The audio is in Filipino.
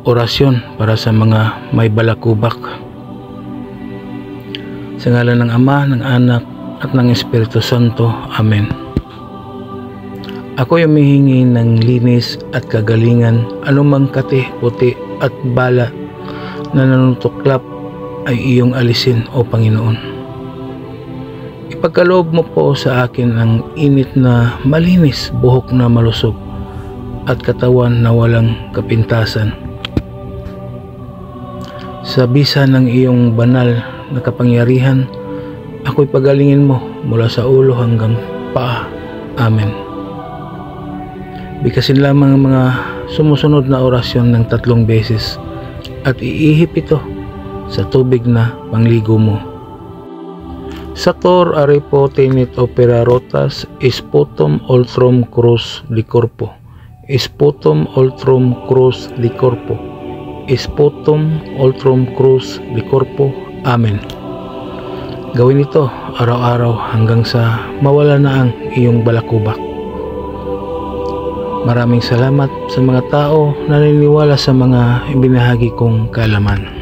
orasyon para sa mga may balakubak. Sa ngalan ng Ama, ng Anak, at ng Espiritu Santo. Amen. Ako'y humihingi ng linis at kagalingan, anumang kati, puti at bala na nanutuklap ay iyong alisin, O Panginoon. Ipagkaloob mo po sa akin ang init na malinis, buhok na malusog, at katawan na walang kapintasan. Sa bisa ng iyong banal na kapangyarihan, ako'y pagalingin mo mula sa ulo hanggang paa. Amen. Bigkasin lamang ang mga sumusunod na orasyon ng 3 beses at iihip ito sa tubig na pangligo mo. Sator arepo tenit opera rotas, sputum ultrum cruz di corpo, sputum ultrum cruz di corpo, sputum ultrum cruz di corpo. Amen. Gawin ito araw-araw hanggang sa mawala na ang iyong balakubak. Maraming salamat sa mga tao na naniniwala sa mga ibinahagi kong kaalaman.